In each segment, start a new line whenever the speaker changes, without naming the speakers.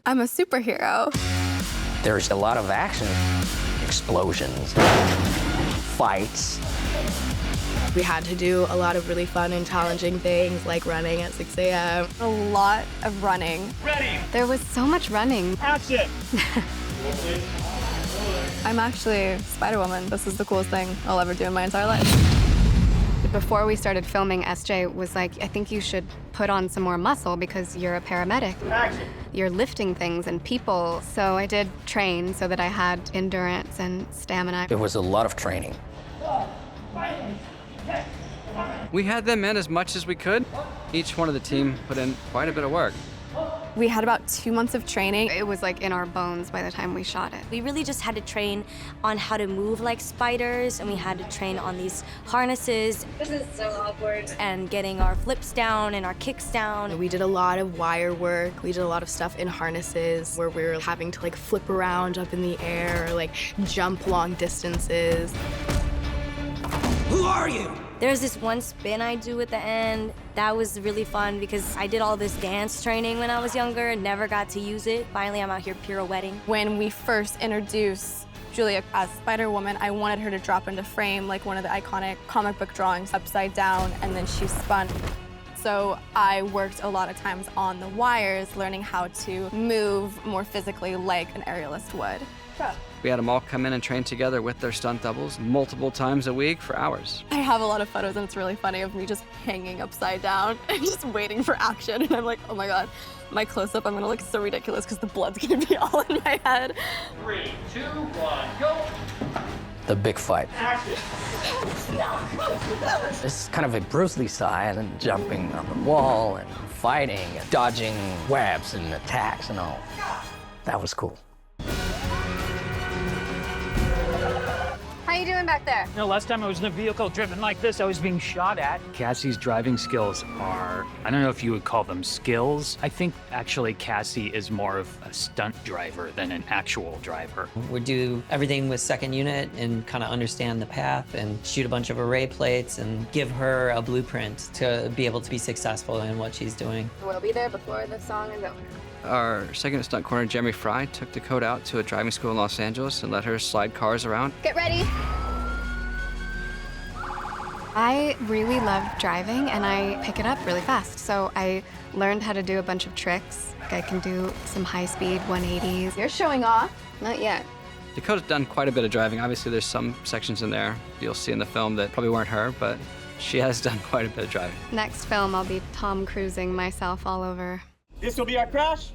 I'm a superhero.
There's a lot of action, explosions, fights.
We had to do a lot of really fun and challenging things like running at 6 a.m.
A lot of running.
Ready,
There was so much running.
action.
I'm actually Spider-Woman. This is the coolest thing I'll ever do in my entire life. Before we started filming, SJ was like, I think you should put on some more muscle because you're a paramedic.
Action.
You're lifting things and people. So I did train so that I had endurance and stamina.
There was a lot of training.
We had them in as much as we could. Each one of the team put in quite a bit of work.
We had about 2 months of training. It was like in our bones by the time we shot it.
We really just had to train on how to move like spiders, and we had to train on these harnesses. This is so awkward. And getting our flips down and our kicks down.
We did a lot of wire work. We did a lot of stuff in harnesses where we were having to like flip around up in the air or like jump long distances.
Who are you?
There's this one spin I do at the end. That was really fun because I did all this dance training when I was younger and never got to use it. Finally, I'm out here pirouetting.
When we first introduced Julia as Spider-Woman, I wanted her to drop into frame like one of the iconic comic book drawings, upside down, and then she spun. So I worked a lot of times on the wires, learning how to move more physically like an aerialist would.
We had them all come in and train together with their stunt doubles multiple times a week for hours.
I have a lot of photos, and it's really funny of me just hanging upside down and just waiting for action. And I'm like, oh my God, my close-up, I'm gonna look so ridiculous because the blood's gonna be all in my head.
3, 2, 1, go.
The big fight.
Action.
It's kind of a Bruce Lee style, and jumping on the wall and fighting, and dodging webs and attacks and all. That was cool.
How you doing back there?
No, last time I was in a vehicle driven like this, I was being shot at.
Cassie's driving skills are, I don't know if you would call them skills. I think actually Cassie is more of a stunt driver than an actual driver.
We do everything with second unit and kind of understand the path and shoot a bunch of array plates and give her a blueprint to be able to be successful in what she's doing.
We'll be there before the song is over.
Our second stunt corner, Jeremy Fry, took Dakota out to a driving school in Los Angeles and let her slide cars around.
Get ready. I really love driving, and I pick it up really fast. So I learned how to do a bunch of tricks. I can do some high-speed 180s. You're showing off. Not yet.
Dakota's done quite a bit of driving. Obviously, there's some sections in there you'll see in the film that probably weren't her, but she has done quite a bit of driving.
Next film, I'll be Tom Cruising myself all over.
This will be our crash.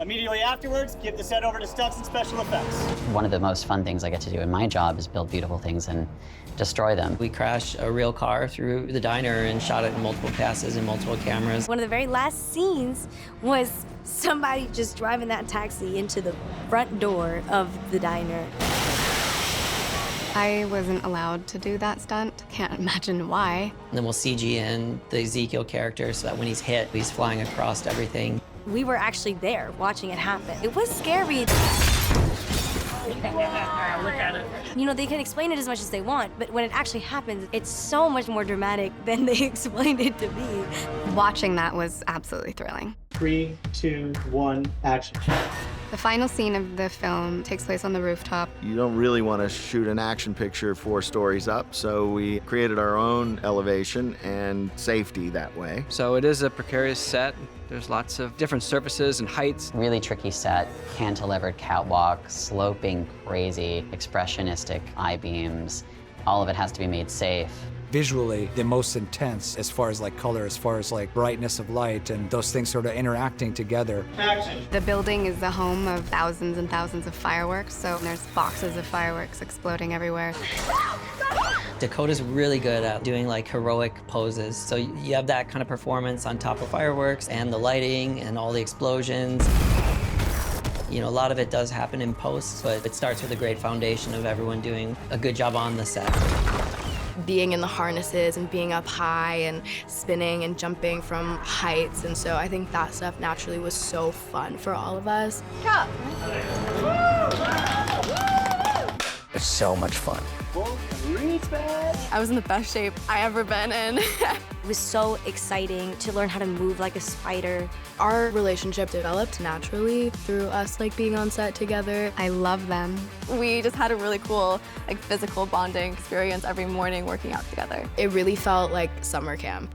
Immediately afterwards, give the set over to stunts and special effects.
One of the most fun things I get to do in my job is build beautiful things and destroy them.
We crashed a real car through the diner and shot it in multiple passes and multiple cameras.
One of the very last scenes was somebody just driving that taxi into the front door of the diner.
I wasn't allowed to do that stunt. Can't imagine why.
And then we'll CG in the Ezekiel character so that when he's hit, he's flying across everything.
We were actually there watching it happen. It was scary.
Look at it.
You know, they can explain it as much as they want, but when it actually happens, it's so much more dramatic than they explained it to be.
Watching that was absolutely thrilling.
3, 2, 1, action.
The final scene of the film takes place on the rooftop.
You don't really want to shoot an action picture 4 stories up, so we created our own elevation and safety that way.
So it is a precarious set. There's lots of different surfaces and heights.
Really tricky set, cantilevered catwalk, sloping, crazy, expressionistic I-beams. All of it has to be made safe.
Visually, the most intense as far as like color, as far as like brightness of light and those things sort of interacting together.
Action.
The building is the home of thousands and thousands of fireworks, so there's boxes of fireworks exploding everywhere.
Dakota's really good at doing like heroic poses. So you have that kind of performance on top of fireworks and the lighting and all the explosions. You know, a lot of it does happen in post, but it starts with a great foundation of everyone doing a good job on the set.
Being in the harnesses and being up high and spinning and jumping from heights, and so I think that stuff naturally was so fun for all of us.
It's so much fun.
I was in the best shape I ever been in.
It was so exciting to learn how to move like a spider.
Our relationship developed naturally through us like being on set together. I love them.
We just had a really cool like physical bonding experience every morning working out together.
It really felt like summer camp.